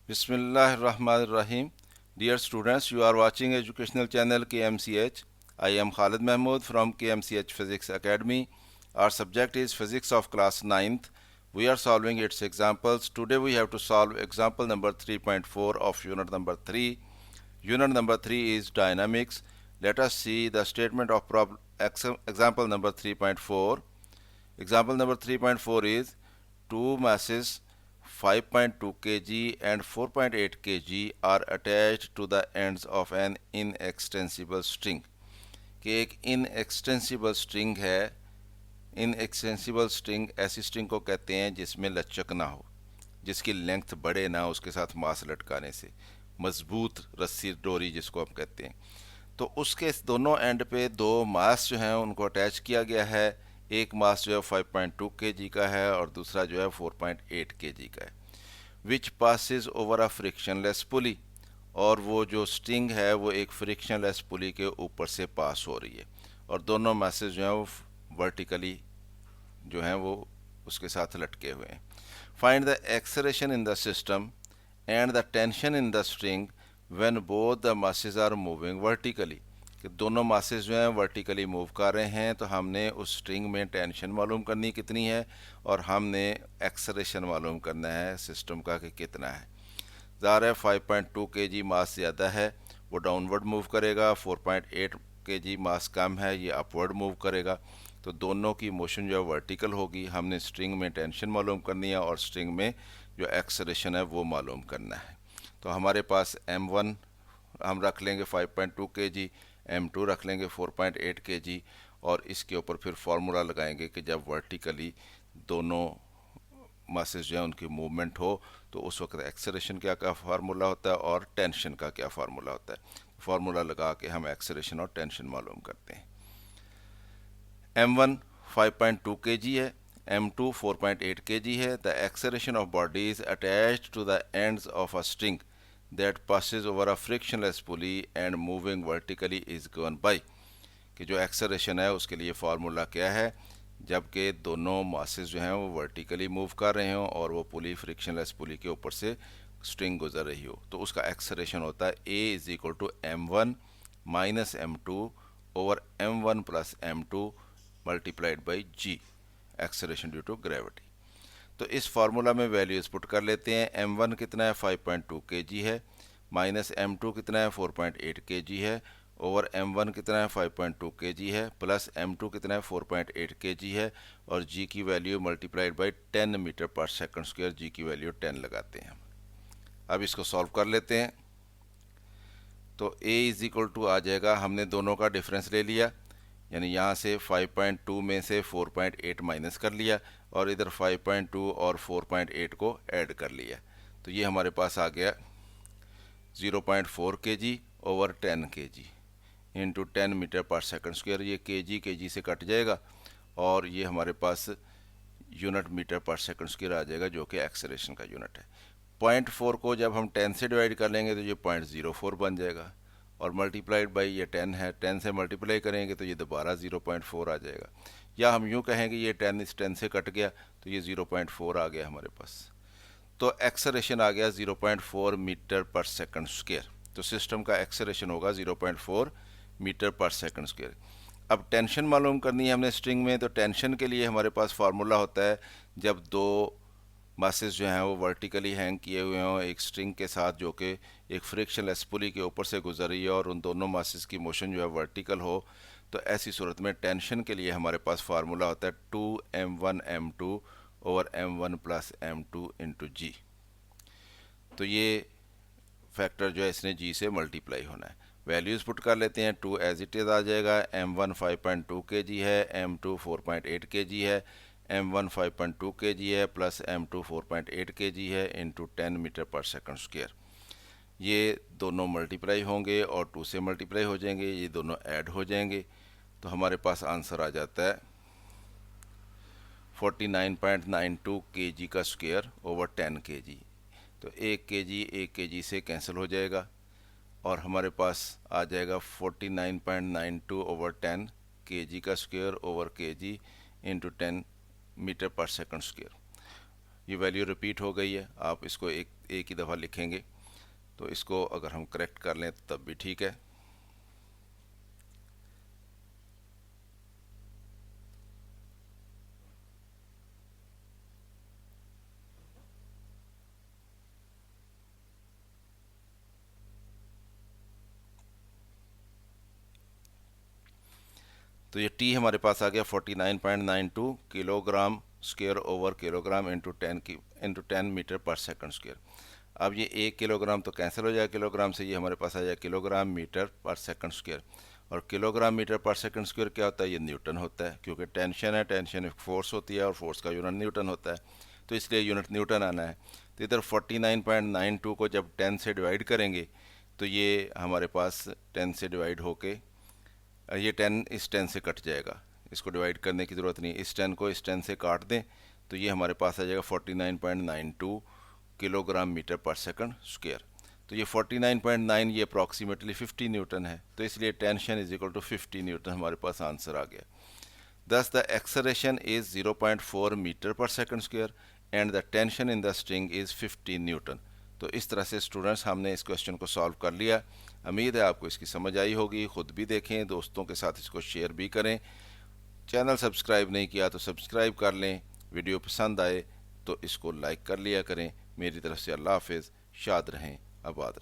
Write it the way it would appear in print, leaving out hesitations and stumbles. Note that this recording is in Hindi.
Bismillahirrahmanirrahim. Dear students, you are watching educational channel KMCH. I am Khalid Mahmood from KMCH Physics Academy. Our subject is Physics of class 9th. We are solving its examples. Today we have to solve example number 3.4 of unit number 3. Unit number 3 is dynamics. Let us see the statement of example number 3.4. Example number 3.4 is two masses 5.2 kg and 4.8 kg are attached to the ends of an inextensible string. कि एक इनएक्सटेंसिबल स्ट्रिंग है। इनएक्सटेंसिबल स्ट्रिंग ऐसी स्ट्रिंग को कहते हैं जिसमें लचक ना हो, जिसकी लेंथ बढ़े ना उसके साथ मास लटकाने से, मजबूत रस्सी डोरी जिसको हम कहते हैं। तो उसके दोनों एंड पे दो मास जो हैं उनको अटैच किया गया है। एक मास जो है 5.2 kg का है और दूसरा जो है 4.8 kg का है। Which passes over a frictionless pulley, और वो जो स्ट्रिंग है वो एक फ्रिक्शनलेस पुली के ऊपर से पास हो रही है और दोनों मासेस जो हैं वो वर्टिकली जो हैं वो उसके साथ लटके हुए हैं। Find the acceleration in the system and the tension in the string when both the masses are moving vertically, कि दोनों मासेस जो हैं वर्टिकली मूव कर रहे हैं तो हमने उस स्ट्रिंग में टेंशन मालूम करनी कितनी है और हमने एक्सेलरेशन मालूम करना है सिस्टम का कि कितना है। ज़ाहिर है 5.2 kg मास ज़्यादा है, वो डाउनवर्ड मूव करेगा। 4.8 kg मास कम है, ये अपवर्ड मूव करेगा। तो दोनों की मोशन जो है वर्टिकल होगी। हमने स्ट्रिंग में टेंशन मालूम करनी है और स्ट्रिंग में जो एक्सेलरेशन है वो मालूम करना है। तो हमारे पास m1 हम रख लेंगे 5.2 kg, m2 रख लेंगे 4.8 kg और इसके ऊपर फिर फार्मूला लगाएंगे कि जब वर्टिकली दोनों मासेस जो है उनकी मूवमेंट हो तो उस वक्त एक्सेलरेशन क्या क्या फार्मूला होता है और टेंशन का क्या फार्मूला होता है। फार्मूला लगा के हम एक्सेलरेशन और टेंशन मालूम करते हैं। m1 5.2 kg है, m2 4.8 kg है। The acceleration of bodies attached to the ends of a string that passes over a frictionless pulley and moving vertically is given by, कि जो एक्सेलरेशन है उसके लिए फार्मूला क्या है जबकि दोनों मासेस जो हैं वो वर्टिकली मूव कर रहे हों और वो पुली फ्रिक्शनलेस पुली के ऊपर से स्ट्रिंग गुजर रही हो। तो उसका एक्सेलरेशन होता है A is equal to m1 minus m2 over m1 plus m2 multiplied by g, acceleration due to gravity. तो इस फार्मूला में वैल्यूज पुट कर लेते हैं। m1 कितना है 5.2 kg है, माइनस m2 कितना है 4.8 kg है, ओवर m1 कितना है 5.2 kg है, प्लस m2 कितना है 4.8 kg है और g की value multiplied by 10 metre per second square, g की वैल्यू 10 लगाते हैं। अब इसको सॉल्व कर लेते हैं। तो a इज इक्वल टू आ जाएगा, हमने दोनों का डिफरेंस ले लिया, यानी यहाँ से 5.2 में से 4.8 माइनस कर लिया और इधर 5.2 और 4.8 को ऐड कर लिया। तो ये हमारे पास आ गया 0.4 kg over 10 kg into 10 metre per second square. ये kg से कट जाएगा और ये हमारे पास unit metre per second square आ जाएगा जो कि एक्सेलरेशन का यूनिट है। 0.4 को जब हम 10 से डिवाइड कर लेंगे तो ये 0.04 बन जाएगा और मल्टीप्लाइड बाई ये 10 है, 10 से मल्टीप्लाई करेंगे तो ये दोबारा 0.4 आ जाएगा। या हम यूँ कहेंगे ये 10 इस 10 से कट गया तो ये 0.4 आ गया हमारे पास। तो एक्सेलरेशन आ गया 0.4 मीटर पर सेकंड स्क्वायर। तो सिस्टम का एक्सेलरेशन होगा 0.4 मीटर पर सेकंड स्क्वायर। अब टेंशन मालूम करनी है हमने स्ट्रिंग में। तो टेंशन के लिए हमारे पास फार्मूला होता है जब दो मासेस जो हैं वो वर्टिकली हैंग किए हुए हों एक स्ट्रिंग के साथ जो कि एक फ्रिक्शनलेस पुली के ऊपर से गुजर रही है और उन दोनों मासेस की मोशन जो है वर्टिकल हो, तो ऐसी सूरत में टेंशन के लिए हमारे पास फार्मूला होता है 2m1 m2 over m1 plus m2 into जी। तो ये फैक्टर जो है इसने जी से मल्टीप्लाई होना है। वैल्यूज़ पुट कर लेते हैं। 2 एज इट इज़ आ जाएगा। m1 5.2 kg है, m2 4.8 kg है, m1 5.2 kg है प्लस m2 4.8 kg है into 10 metre per second square. ये दोनों मल्टीप्लाई होंगे और 2 से मल्टीप्लाई हो जाएंगे, ये दोनों ऐड हो जाएंगे। तो हमारे पास आंसर आ जाता है 49.92 kg का स्क्वायर ओवर 10 kg। तो 1 kg से कैंसिल हो जाएगा और हमारे पास आ जाएगा 49.92 ओवर 10 kg का square over kg into 10 metre per second square. ये वैल्यू रिपीट हो गई है, आप इसको एक ही दफ़ा लिखेंगे, तो इसको अगर हम करेक्ट कर लें तो तब भी ठीक है। तो ये टी हमारे पास आ गया 49.92 kilogram square over kilogram into 10 metre per second square. अब ये 1 किलोग्राम तो कैंसिल हो जाएगा किलोग्राम से, ये हमारे पास आ जाएगा kilogram metre per second square. और kilogram metre per second square क्या होता है, ये न्यूटन होता है, क्योंकि टेंशन है, टेंशन एक फोर्स होती है और फोर्स का यूनिट न्यूटन होता है, तो इसलिए यूनिट न्यूटन आना है। तो इधर 49.92 को जब 10 से डिवाइड करेंगे तो ये हमारे पास 10 से डिवाइड होके ये 10 इस 10 से कट जाएगा, इसको डिवाइड करने की ज़रूरत नहीं, इस 10 को इस 10 से काट दें तो ये हमारे पास आ जाएगा 49.92 kilogram metre per second square. तो ये 49.9 ये अप्रॉक्सीमेटली 50 न्यूटन है, तो इसलिए tension is equal to 50 newton हमारे पास आंसर आ गया। Thus the acceleration is 0.4 metre per second square and the tension in the string is 50 Newton. तो इस तरह से स्टूडेंट्स हमने इस क्वेश्चन को सॉल्व कर लिया। उम्मीद है आपको इसकी समझ आई होगी, ख़ुद भी देखें, दोस्तों के साथ इसको शेयर भी करें। चैनल सब्सक्राइब नहीं किया तो सब्सक्राइब कर लें, वीडियो पसंद आए तो इसको लाइक कर लिया करें। मेरी तरफ से अल्लाह हाफिज़, शाद रहें, आबाद रहें।